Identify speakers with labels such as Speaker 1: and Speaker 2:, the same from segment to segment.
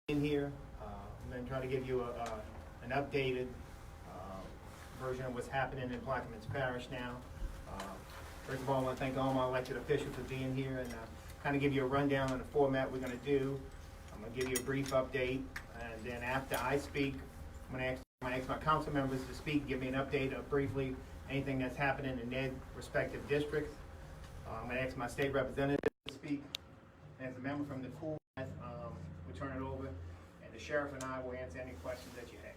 Speaker 1: In here. I'm going to try to give you an updated version of what's happening in Plaquemines Parish now. First of all, I want to thank all my elected officials for being here and kind of give you a rundown on the format we're going to do. I'm going to give you a brief update, and then after I speak, I'm going to ask my council members to speak, give me an update of briefly anything that's happening in their respective districts. I'm going to ask my state representative to speak. As a member from the pool, we'll turn it over, and the sheriff and I will answer any questions that you have.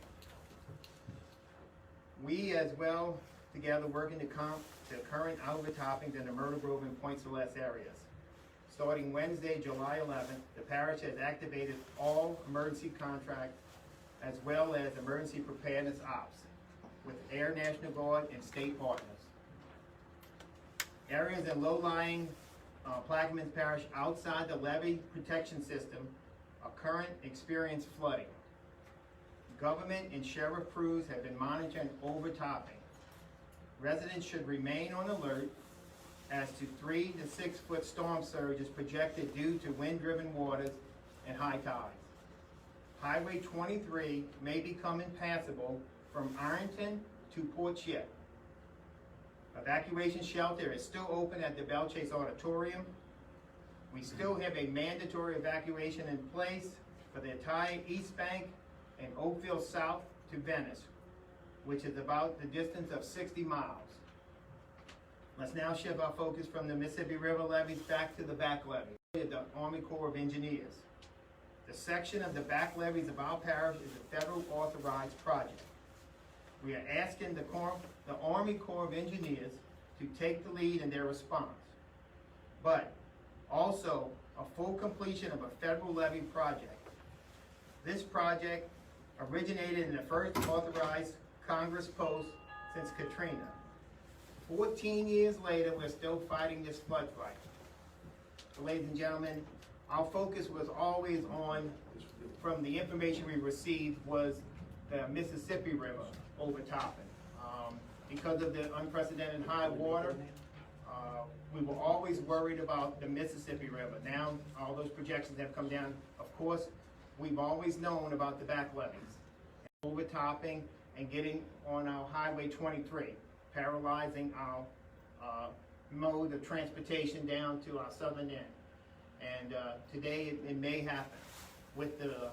Speaker 1: We, as well, together working to comp the current overtoppings in the Myrtle Grove and Point Celeste areas. Starting Wednesday, July 11th, the parish has activated all emergency contracts as well as emergency preparedness ops with Air National Guard and state partners. Areas in low-lying Plaquemines Parish outside the levee protection system are current experience flooding. Government and sheriff crews have been monitoring overtopping. Residents should remain on alert as to 3 to 6 foot storm surge is projected due to wind-driven waters and high tides. Highway 23 may become impassable from Ironton to Port Ship. Evacuation shelter is still open at the Bell Chase Auditorium. We still have a mandatory evacuation in place for the entire East Bank and Oakville South to Venice, which is about the distance of 60 miles. Let's now shift our focus from the Mississippi River levees back to the back levee of the Army Corps of Engineers. The section of the back levees of our parish is a federal authorized project. We are asking the Army Corps of Engineers to take the lead in their response, but also a full completion of a federal levee project. This project originated in the first authorized Congress post since Katrina. 14 years later, we're still fighting this flood fight. So, ladies and gentlemen, our focus was always on, from the information we received, was the Mississippi River overtopping. Because of the unprecedented high water, we were always worried about the Mississippi River. Now, all those projections have come down. Of course, we've always known about the back levees, overtopping and getting on our Highway 23, paralyzing our mode of transportation down to our southern end. And today it may happen with the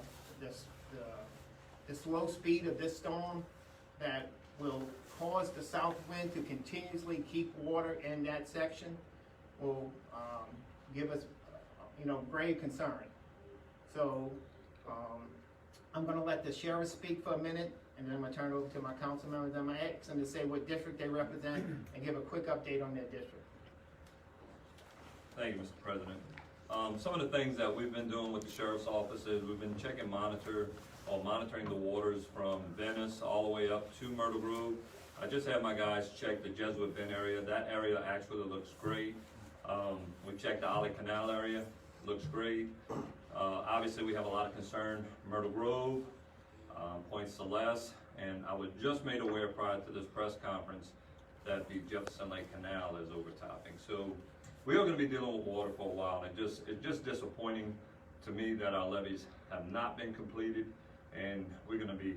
Speaker 1: slow speed of this storm that will cause the south wind to continuously keep water in that section will give us, grave concern. So I'm going to let the sheriff speak for a minute, and then I'm going to turn it over to my council members. I'm going to ask them to say what district they represent and give a quick update on their district.
Speaker 2: Thank you, Mr. President. Some of the things that we've been doing with the sheriff's office is we've been monitoring the waters from Venice all the way up to Myrtle Grove. I just had my guys check the Jesuit Bend area. That area actually looks great. We checked the Ollie Canal area, looks great. Obviously we have a lot of concern, Myrtle Grove, Point Celeste, and I was just made aware prior to this press conference that the Jefferson Lake Canal is overtopping. So we are going to be dealing with water for a while, and it's just disappointing to me that our levees have not been completed, and we're going to be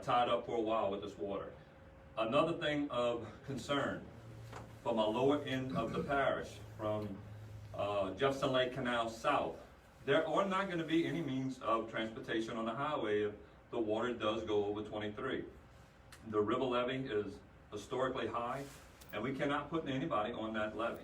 Speaker 2: tied up for a while with this water. Another thing of concern from our lower end of the parish, from Jefferson Lake Canal south, there are not going to be any means of transportation on the highway if the water does go over 23. The river levee is historically high, and we cannot put anybody on that levee.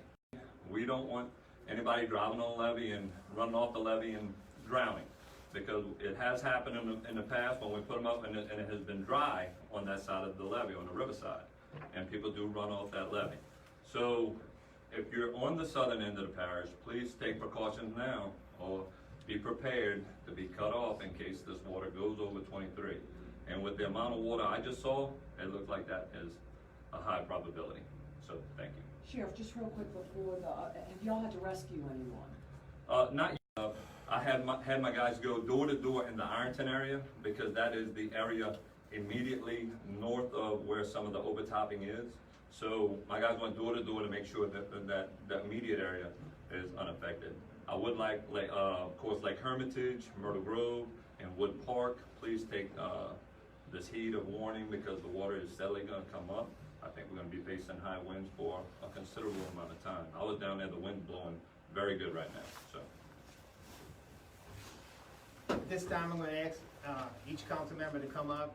Speaker 2: We don't want anybody driving on the levee and running off the levee and drowning, because it has happened in the past when we put them up and it has been dry on that side of the levee, on the riverside, and people do run off that levee. So if you're on the southern end of the parish, please take precautions now or be prepared to be cut off in case this water goes over 23. And with the amount of water I just saw, it looks like that is a high probability. So thank you.
Speaker 3: Sheriff, just real quick before have y'all had to rescue anyone?
Speaker 2: Not yet. I had my guys go door to door in the Ironton area, because that is the area immediately north of where some of the overtopping is. So my guys went door to door to make sure that the immediate area is unaffected. I would like, of course, Lake Hermitage, Myrtle Grove, and Wood Park, please take this heed of warning because the water is steadily gonna come up. I think we're gonna be facing high winds for a considerable amount of time. I was down there, the wind's blowing very good right now, so.
Speaker 1: At this time, I'm gonna ask each council member to come up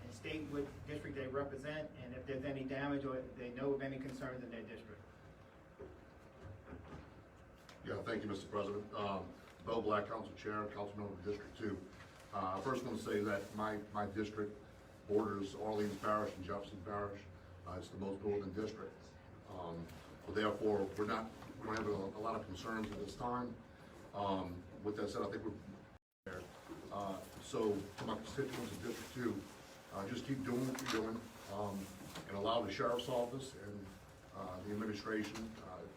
Speaker 1: and state what district they represent and if there's any damage or if they know of any concerns in their district.
Speaker 4: Yeah, thank you, Mr. President. Bill Black, Council Chair, Council Member of District 2. I first want to say that my district borders Orleans Parish and Jefferson Parish. It's the most northern district. So therefore, we're having a lot of concerns at this time. With that said, I think we're prepared. So to my constituents in District 2, just keep doing what you're doing and allow the Sheriff's Office and the administration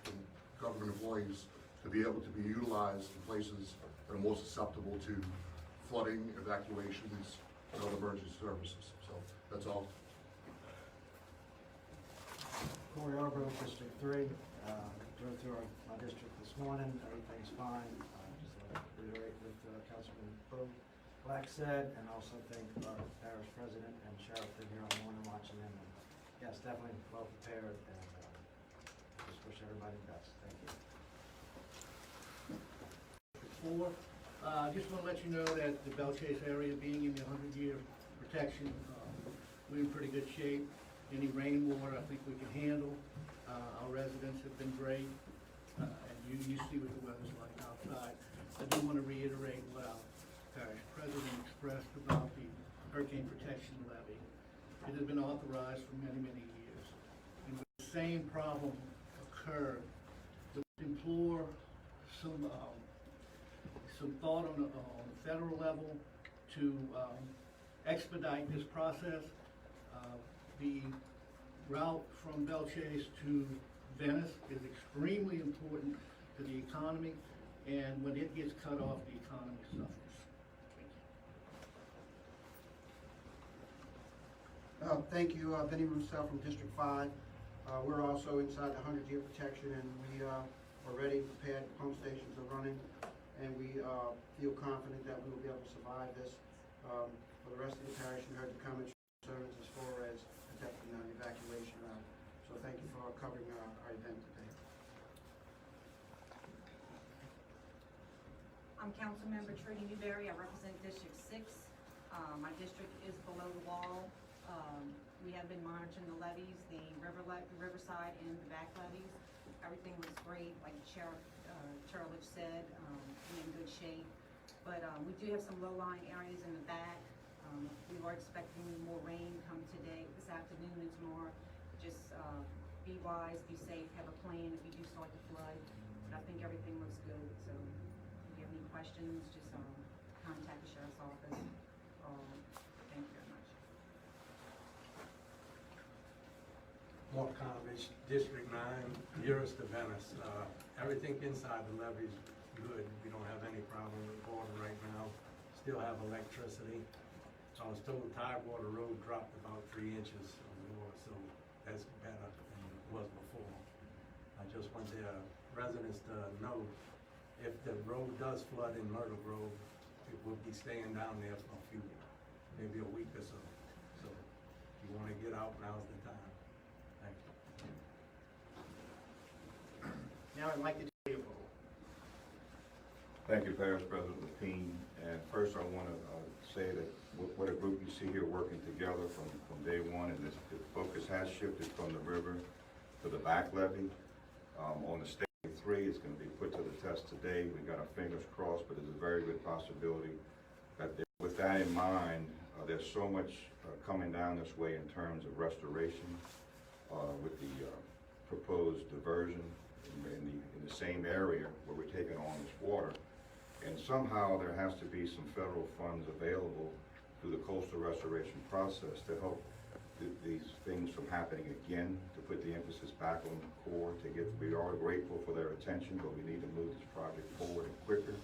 Speaker 4: and government employees to be able to be utilized in places that are more susceptible to flooding, evacuations, and other emergency services. So that's all.
Speaker 5: Corey Arbro, District 3. Drove through my district this morning. Everything's fine. Just want to reiterate what Councilman Black said, and also thank our parish president and sheriff been here all morning watching them. And yes, definitely well prepared, and just wish everybody the best. Thank you.
Speaker 6: Just want to let you know that the Belle Chase area being in the 100-year protection, we're in pretty good shape. Any rainwater, I think we can handle. Our residents have been great, and you see what the weather's like outside. I do want to reiterate what our parish president expressed about the hurricane protection levy. It has been authorized for many, many years. And when the same problem occurred, we implore some thought on the federal level to expedite this process. The route from Belle Chase to Venice is extremely important to the economy, and when it gets cut off, the economy suffers.
Speaker 7: Thank you, Benny Roussel from District 5. We're also inside the 100-year protection, and we are ready, prepared. Pump stations are running, and we feel confident that we will be able to survive this. For the rest of the parish, you heard the comments and concerns as far as protecting the evacuation route. So thank you for covering our event today.
Speaker 8: I'm Councilmember Trudy Newberry. I represent District 6. My district is below the wall. We have been monitoring the levees, the riverside and the back levees. Everything looks great, like Sheriff Turlich said, we're in good shape. But we do have some low-lying areas in the back. We are expecting more rain come today, this afternoon and tomorrow. Just be wise, be safe, have a plan if you do start to flood. But I think everything looks good. So if you have any questions, just contact the Sheriff's Office. Thank you very much.
Speaker 9: Mark Conovich, District 9, nearest to Venice. Everything inside the levee is good. We don't have any problem with water right now. Still have electricity. I was told Tidewater Road dropped about 3 inches of water, so that's better than it was before. I just want the residents to know if the road does flood in Myrtle Grove, it will be staying down there for a few, maybe a week or so. So if you want to get out, now's the time. Thank you.
Speaker 1: Now I'd like to take a vote.
Speaker 10: Thank you, Parish President Lapine. And first I want to say that what a group you see here working together from day one, and the focus has shifted from the river to the back levee. On the stage 3, it's going to be put to the test today. We got our fingers crossed, but there's a very good possibility that with that in mind, there's so much coming down this way in terms of restoration with the proposed diversion in the same area where we're taking on this water. And somehow there has to be some federal funds available through the coastal restoration process to help these things from happening again, to put the emphasis back on the core, we are grateful for their attention, but we need to move this project forward and quicker.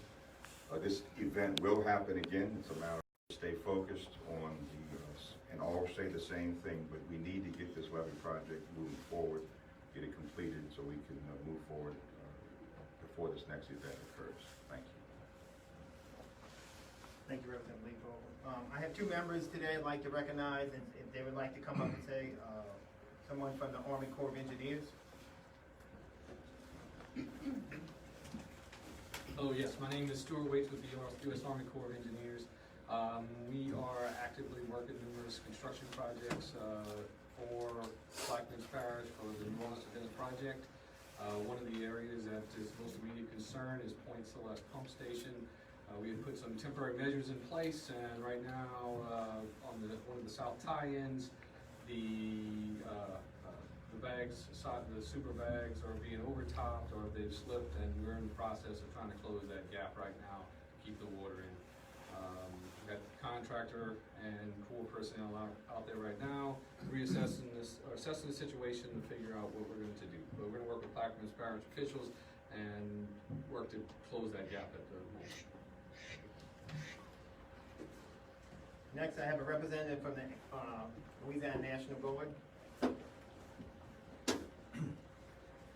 Speaker 10: This event will happen again. It's a matter of stay focused on and all say the same thing, but we need to get this levee project moving forward, get it completed so we can move forward before this next event occurs. Thank you.
Speaker 1: Thank you, Representative Leopold. I have two members today I'd like to recognize, and if they would like to come up and say, someone from the Army Corps of Engineers.
Speaker 11: Hello, yes, my name is Stuart Waits with the U.S. Army Corps of Engineers. We are actively working numerous construction projects for Plaquemines Parish for the New Orleans Defense Project. One of the areas that is most immediate concern is Point Celeste Pump Station. We have put some temporary measures in place, and right now on one of the south tie-ins, the bags, the super bags are being overtopped or they've slipped, and we're in the process of trying to close that gap right now to keep the water in. We've got the contractor and Corps personnel out there right now assessing the situation to figure out what we're going to do. But we're going to work with Plaquemines Parish officials and work to close that gap at the moment.
Speaker 1: Next, I have a representative from the Louisiana National Guard.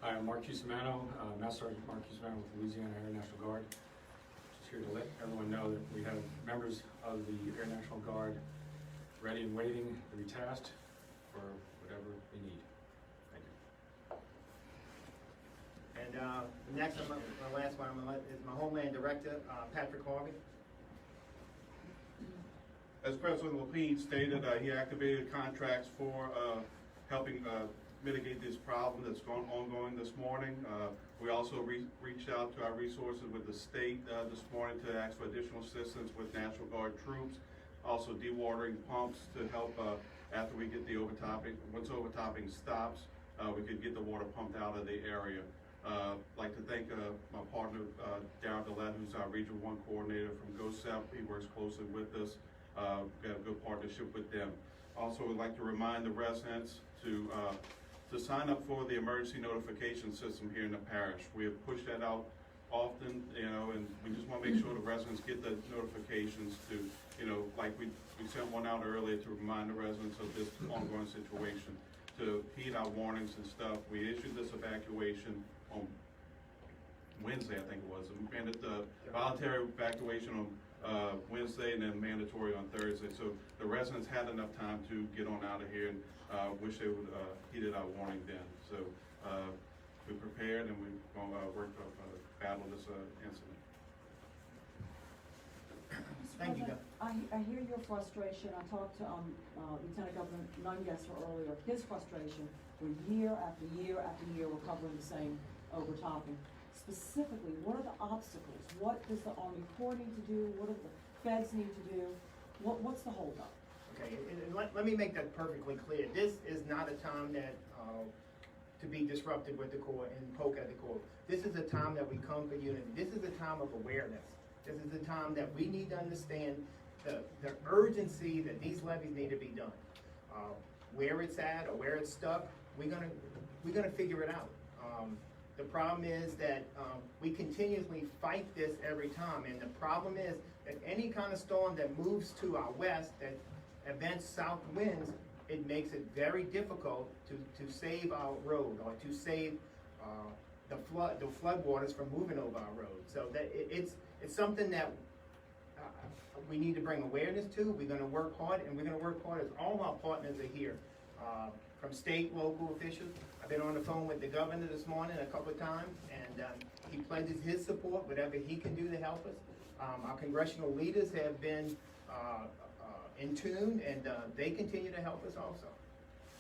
Speaker 11: Hi, I'm Mark Cusimano, Master Sergeant Mark Cusimano with Louisiana Air National Guard. Just here to let everyone know that we have members of the Air National Guard ready and waiting to be tasked for whatever we need. Thank you.
Speaker 1: And next, my last one is my Homeland Director, Patrick Harvey.
Speaker 12: As President Lapine stated, he activated contracts for helping mitigate this problem that's ongoing this morning. We also reached out to our resources with the state this morning to ask for additional assistance with National Guard troops. Also dewatering pumps to help after we get the overtopping. Once overtopping stops, we could get the water pumped out of the area. I'd like to thank my partner, Darryl Dillette, who's our Region 1 coordinator from GOSEP. He works closely with us. We have a good partnership with them. Also, would like to remind the residents to sign up for the emergency notification system here in the parish. We have pushed that out often, and we just want to make sure the residents get the notifications to, like we sent one out earlier to remind the residents of this ongoing situation, to heed our warnings and stuff. We issued this evacuation on Wednesday, I think it was. We made it the voluntary evacuation on Wednesday and then mandatory on Thursday. So the residents had enough time to get on out of here, and wish they would heeded our warning then. So we prepared and we're going to work to battle this incident.
Speaker 1: Thank you.
Speaker 3: I hear your frustration. I talked to Lieutenant Governor Nungesser earlier. His frustration, where year after year after year, we're covering the same overtopping. Specifically, what are the obstacles? What does the Army Corps need to do? What do the feds need to do? What's the holdup?
Speaker 1: Okay, and let me make that perfectly clear. This is not a time that to be disruptive with the Corps and poke at the Corps. This is a time that we come for unity. This is a time of awareness. This is a time that we need to understand the urgency that these levees need to be done. Where it's at or where it's stuck, we're gonna figure it out. The problem is that we continuously fight this every time, and the problem is that any kind of storm that moves to our west, that events south winds, it makes it very difficult to save our road or to save the flood waters from moving over our road. So that it's something that we need to bring awareness to. We're going to work hard, and we're going to work hard as all our partners are here, from state, local officials. I've been on the phone with the governor this morning a couple of times, and he pledges his support, whatever he can do to help us. Our congressional leaders have been in tune, and they continue to help us also.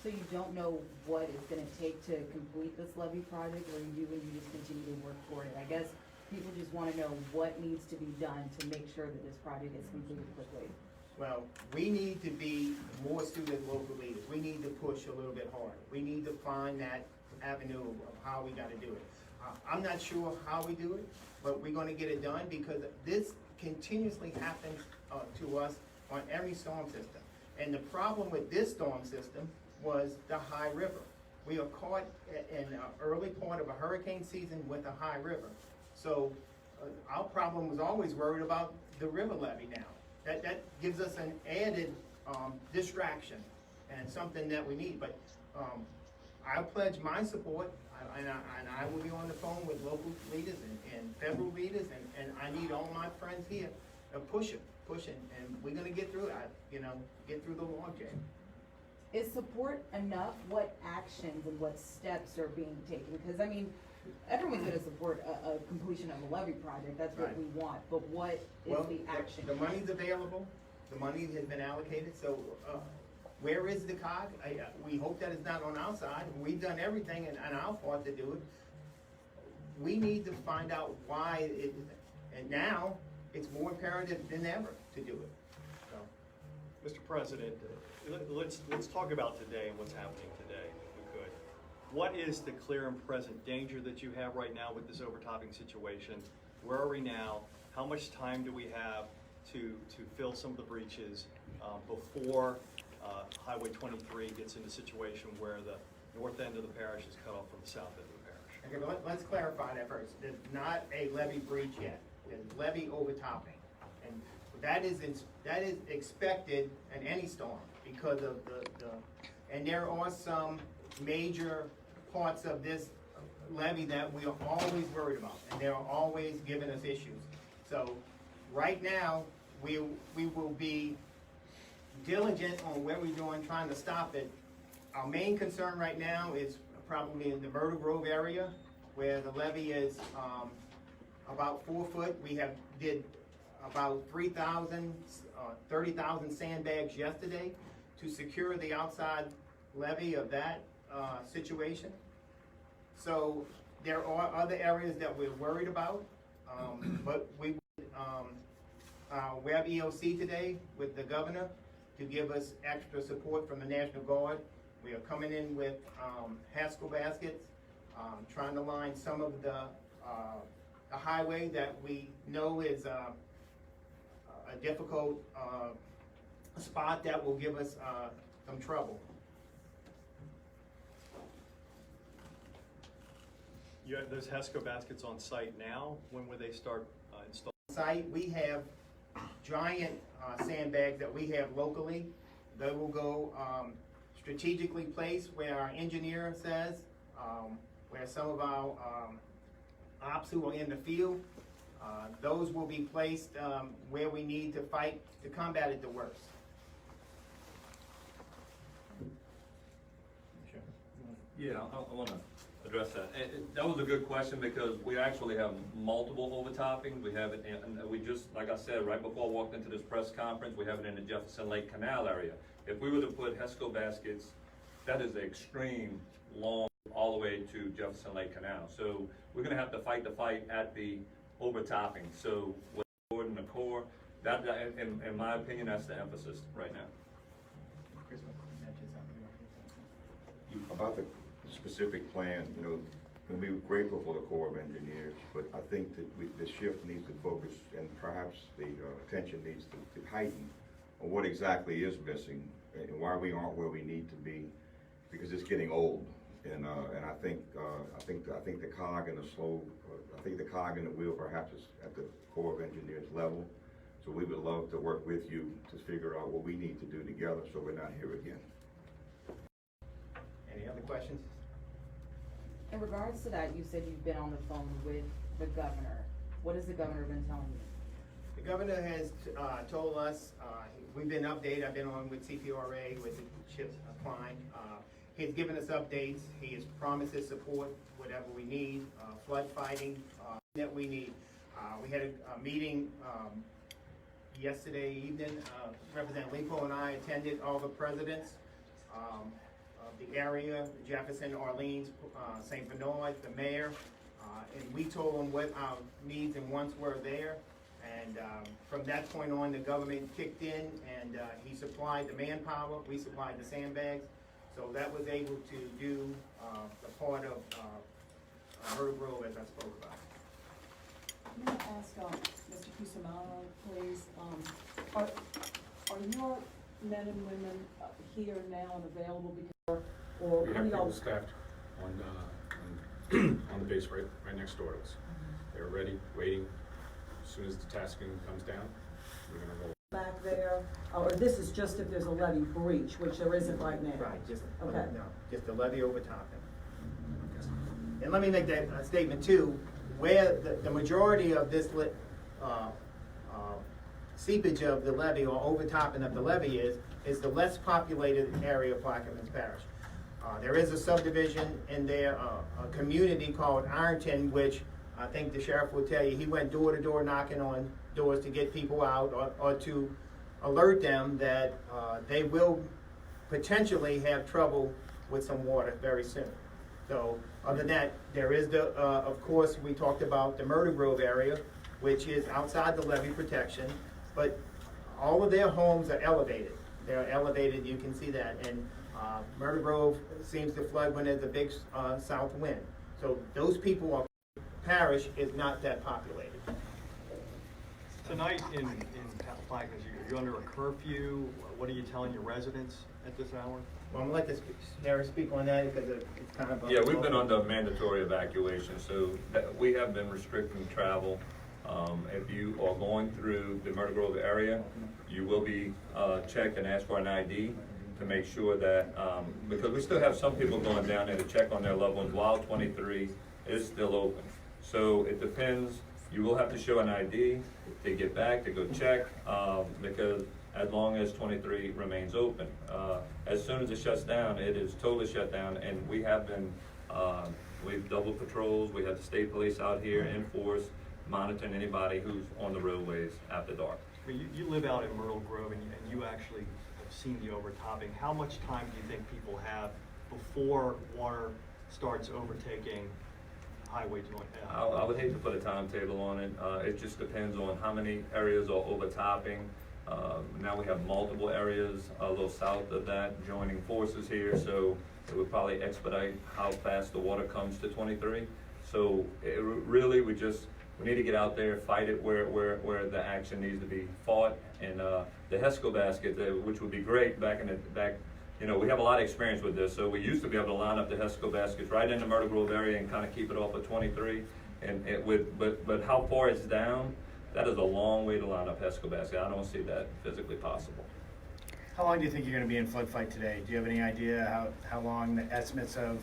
Speaker 13: So you don't know what it's gonna take to complete this levee project, or you just continue to work for it? I guess people just wanna know what needs to be done to make sure that this project is completed quickly.
Speaker 1: Well, we need to be more astute as local leaders. We need to push a little bit harder. We need to find that avenue of how we gotta do it. I'm not sure how we do it, but we're gonna get it done, because this continuously happens to us on every storm system. And the problem with this storm system was the high river. We are caught in the early part of a hurricane season with a high river. So our problem was always worried about the river levee now. That gives us an added distraction and something that we need. But I'll pledge my support, and I will be on the phone with local leaders and federal leaders, and I need all my friends here to push it, and we're gonna get through it, get through the logjam.
Speaker 13: Is support enough? What actions and what steps are being taken? Because, I mean, everyone's gonna support a completion of a levee project, that's what
Speaker 1: Right.
Speaker 13: we want, but what is
Speaker 1: Well,
Speaker 13: the action?
Speaker 1: the money's available, the money has been allocated, so, where is the cog? We hope that it's not on our side, we've done everything in our part to do it. We need to find out why and now, it's more imperative than ever to do it, so.
Speaker 14: Mr. President, let's talk about today and what's happening today, if we could. What is the clear and present danger that you have right now with this overtopping situation? Where are we now? How much time do we have to fill some of the breaches before Highway 23 gets in a situation where the north end of the parish is cut off from the south end of the parish?
Speaker 1: Okay, but let's clarify that first. There's not a levee breach yet. There's levee overtopping. And that is expected in any storm because of and there are some major parts of this levee that we are always worried about, and they're always giving us issues. So right now, we will be diligent on what we're doing, trying to stop it. Our main concern right now is probably in the Myrtle Grove area, where the levee is about 4 foot. We did about 30,000 sandbags yesterday to secure the outside levee of that situation. So there are other areas that we're worried about, but we have EOC today with the governor to give us extra support from the National Guard. We are coming in with Haskell baskets, trying to line some of the highway that we know is a difficult spot that will give us some trouble.
Speaker 14: You have those HESCO baskets on site now. When would they start installing?
Speaker 1: Site, we have giant sandbags that we have locally. They will go strategically placed where our engineer says, where some of our ops who are in the field, those will be placed where we need to fight to combat it the worst.
Speaker 2: Yeah, I want to address that. That was a good question because we actually have multiple overtopping. We have it, and we just, like I said, right before I walked into this press conference, we have it in the Jefferson Lake Canal area. If we were to put HESCO baskets, that is extreme long all the way to Jefferson Lake Canal. So we're going to have to fight the fight at the overtopping. So with the board and the core, that in my opinion, that's the emphasis right now.
Speaker 10: About the specific plan, and we're grateful for the Corps of Engineers, but I think that the shift needs to focus, and perhaps the attention needs to heighten on what exactly is missing and why we aren't where we need to be, because it's getting old. And I think the cog and the cog and the wheel perhaps is at the Corps of Engineers level. So we would love to work with you to figure out what we need to do together so we're not here again.
Speaker 1: Any other questions?
Speaker 13: In regards to that, you said you've been on the phone with the governor. What has the governor been telling you?
Speaker 1: The governor has told us, we've been updated, I've been on with CPRA, with Chip Klein. He's given us updates, he has promised his support, whatever we need, flood fighting that we need. We had a meeting yesterday evening, Representative Lipo and I attended, all the presidents of the area, Jefferson, Orleans, St. Bernard, the mayor, and we told them what our needs and wants were there. And from that point on, the government kicked in and he supplied the manpower, we supplied the sandbags. So that was able to do the part of Myrtle Grove as I spoke about.
Speaker 3: I'm going to ask Mr. Cusimano, please, are your men and women here now and available because, or
Speaker 15: we have people staffed on the base right next door to us. They're ready, waiting. As soon as the tasking comes down, we're going to roll.
Speaker 3: back there, or this is just if there's a levee breach, which there isn't right now?
Speaker 1: Right, just,
Speaker 3: Okay.
Speaker 1: no, just the levee overtopping. And let me make that statement too, where the majority of this seepage of the levee or overtopping of the levee is the less populated area of Plaquemines Parish. There is a subdivision in there, a community called Ironton, which I think the sheriff will tell you, he went door to door knocking on doors to get people out or to alert them that they will potentially have trouble with some water very soon. So other than that, there is of course, we talked about the Myrtle Grove area, which is outside the levee protection, but all of their homes are elevated. They're elevated, you can see that, and Myrtle Grove seems to flood when there's a big south wind. So those people are, parish is not that populated.
Speaker 14: Tonight in Plaquemines, are you under a curfew? What are you telling your residents at this hour?
Speaker 1: Well, I'm gonna let the sheriff speak on that because it's kind of.
Speaker 2: Yeah, we've been under mandatory evacuation, so we have been restricting travel. If you are going through the Myrtle Grove area, you will be checked and asked for an ID to make sure that, because we still have some people going down there to check on their loved ones while 23 is still open. So it depends, you will have to show an ID to get back, to go check, because as long as 23 remains open. As soon as it shuts down, it is totally shut down, and we have been, we've double patrols, we have the state police out here in force, monitoring anybody who's on the roadways after dark.
Speaker 14: I mean, you live out in Myrtle Grove and you actually have seen the overtopping. How much time do you think people have before water starts overtaking Highway 20?
Speaker 2: I would hate to put a timetable on it. It just depends on how many areas are overtopping. Now we have multiple areas a little south of that joining forces here, so it would probably expedite how fast the water comes to 23. So really, we need to get out there, fight it where the action needs to be fought. And the HESCO basket, which would be great back, you know, we have a lot of experience with this. So we used to be able to line up the HESCO baskets right in the Myrtle Grove area and kind of keep it off of 23. But how far it's down, that is a long way to line up HESCO basket. I don't see that physically possible.
Speaker 16: How long do you think you're going to be in flood fight today? Do you have any idea how long, the estimates of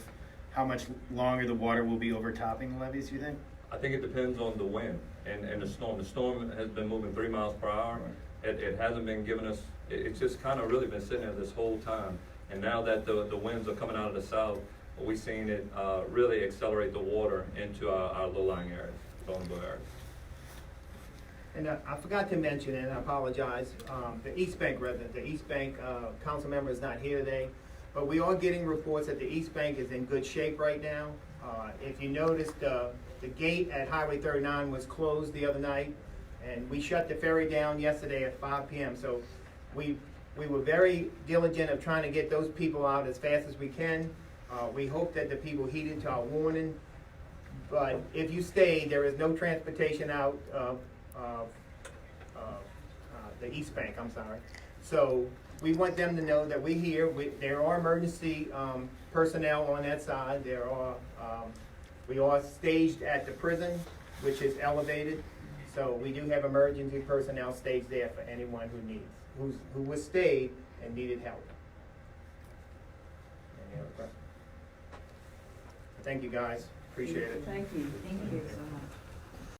Speaker 16: how much longer the water will be overtopping the levees, you think?
Speaker 2: I think it depends on the wind and the storm. The storm has been moving 3 miles per hour. It hasn't been giving us, it's just kind of really been sitting there this whole time. And now that the winds are coming out of the south, we've seen it really accelerate the water into our low-lying areas, vulnerable areas.
Speaker 1: And I forgot to mention, and I apologize, the East Bank resident, the East Bank council member is not here today, but we are getting reports that the East Bank is in good shape right now. If you noticed, the gate at Highway 39 was closed the other night, and we shut the ferry down yesterday at 5 p.m. So we were very diligent of trying to get those people out as fast as we can. We hope that the people heeded to our warning, but if you stay, there is no transportation out of the East Bank, I'm sorry. So we want them to know that we're here. There are emergency personnel on that side. We are staged at the prison, which is elevated. So we do have emergency personnel staged there for anyone who was stayed and needed help. Any other questions? Thank you, guys. Appreciate it.
Speaker 3: Thank you so much.